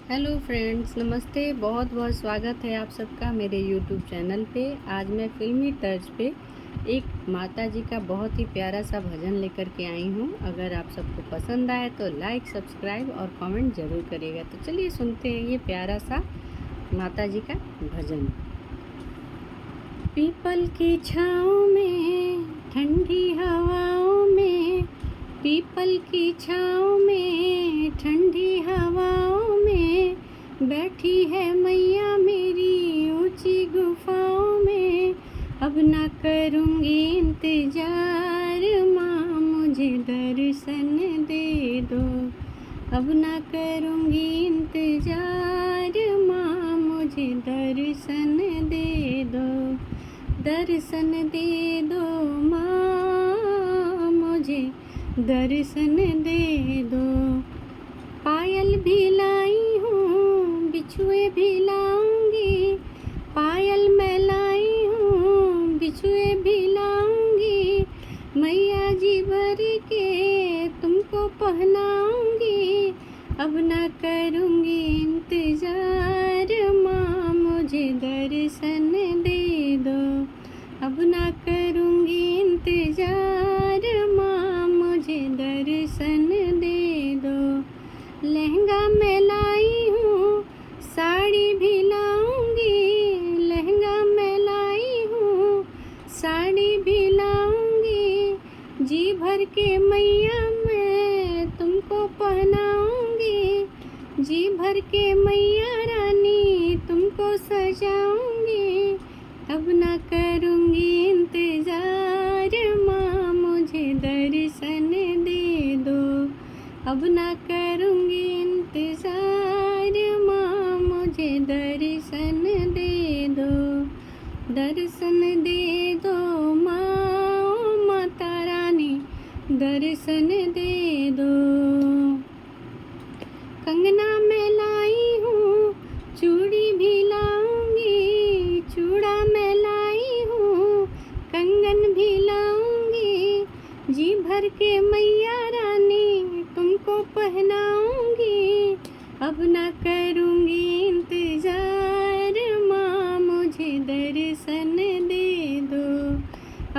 Hello friends, नमस्ते। बहुत बहुत स्वागत है आप सबका मेरे यूट्यूब चैनल पे। आज मैं फिल्मी तर्ज पे एक माता जी का बहुत ही प्यारा सा भजन लेकर के आई हूँ। अगर आप सबको पसंद आए तो लाइक, सब्सक्राइब और कमेंट ज़रूर करिएगा। तो चलिए सुनते हैं ये प्यारा सा माता जी का भजन। पीपल की छाँव में, ठंडी हवाओं में, पीपल की छाँव में, ठंडी हवाओं में बैठी है मैया मेरी ऊंची गुफाओं में। अब ना करूँगी इंतजार, माँ मुझे दर्शन दे दो। अब ना करूँगी इंतजार, माँ मुझे दर्शन दे दो। दर्शन दे दो माँ मुझे दर्शन दे दो। पायल भी लाई हूँ, बिछुए भी लाऊंगी। पायल मैं लाई हूँ, बिछुए भी लाऊंगी। मैया जी भर के तुमको पहनाऊंगी। अब ना करूँगी इंतजार, माँ मुझे दर्शन दे दो। अब ना करूँगी इंतजार, माँ मुझे दर्शन दे दो। लहंगा मैं लाई हूँ, साड़ी भी लाऊंगी। लहंगा मैं लाई हूँ, साड़ी भी लाऊंगी। जी भर के मैया मैं तुमको पहनाऊंगी। जी भर के मैया रानी तुमको सजाऊंगी। अब ना करूँगी इंतजार, माँ मुझे दर्शन दे दो। अब ना करूँगी इंतजार, माँ मुझे दर्शन दे दो। दर्शन दे दो माँ, माता रानी दर्शन दे दो। कंगना मैं लाई हूँ, चूड़ी भी लाऊंगी। चूड़ा मैं लाई हूँ, कंगन भी लाऊंगी। जी भर के मैया रानी तुमको पहनाऊंगी। अब ना करूँगी इंतजार, माँ मुझे दर्शन दे दो।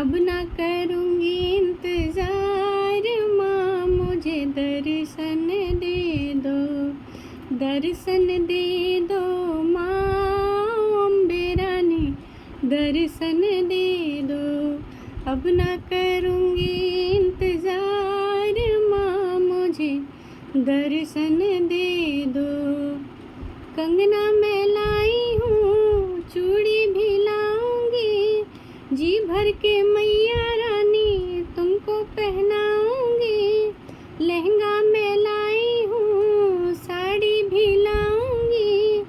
अब ना करूँगी इंतजार, माँ मुझे दर्शन दे दो। दर्शन दे दो माँ अम्बे रानी दर्शन दे दो। अब ना करूँगी इंतजार, माँ मुझे दर्शन दे दो। कंगना मैं लाई हूँ, चूड़ी भी लाऊंगी। जी भर के मैया रानी तुमको पहनाऊंगी। लहंगा मैं लाई हूँ, साड़ी भी लाऊंगी।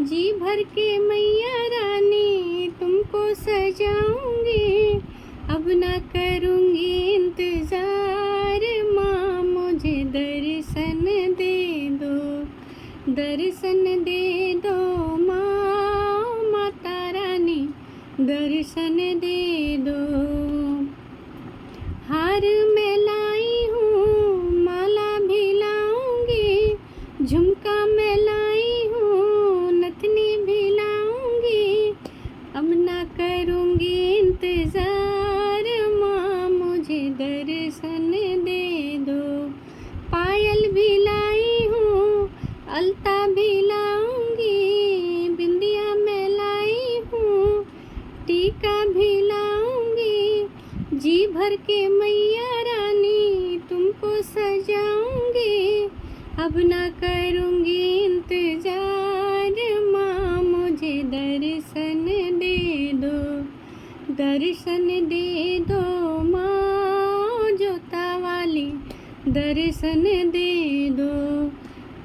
जी भर के मैया रानी तुमको सजाऊंगी। अब ना करूँगी इंतजार, माँ मुझे दर्शन दे दो। दर्शन दे दो माँ, माता रानी दर्शन दे दो। हार मैं लाई हूँ, माला भी लाऊंगी। झुमका मैं लाई हूँ, नथनी भी लाऊंगी। अब ना करूँगी इंतजार, माँ मुझे दर्शन दे दो। पायल भी लाई हूँ, अलता भी लाऊंगी। बिंदिया मैं लाई हूँ, टीका भी लाऊंगी। जी भर के मैया रानी तुमको सजाऊंगी। अब ना करूँगी इंतजार, माँ मुझे दर्शन दे दो। दर्शन दे दो माँ जोता वाली दर्शन दे दो।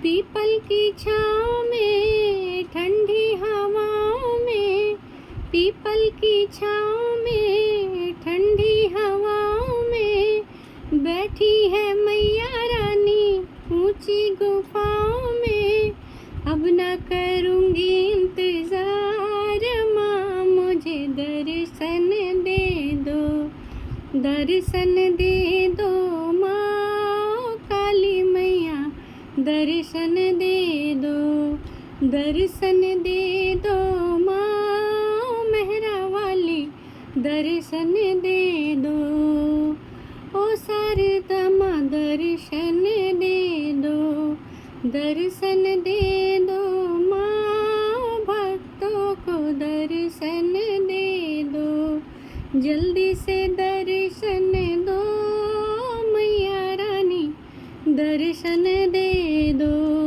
पीपल की छाँव में, ठंडी हवाओं में, पीपल की छाँव में, ठंडी हवाओं में बैठी है मैया रानी ऊंची गुफाओं में। अब ना करूँगी इंतजार, माँ मुझे दर्शन दे दो। दर्शन दे दो माँ काली मैया दर्शन दे दो। दर्शन दे दो माँ मेहरा वाली, दर्शन दे दो। ओ शारदा माँ दर्शन दे दो, दर्शन दे दो माँ, भक्तों को दर्शन दे दो। जल्दी से दर्शन दो मैया रानी, दर्शन दे दो।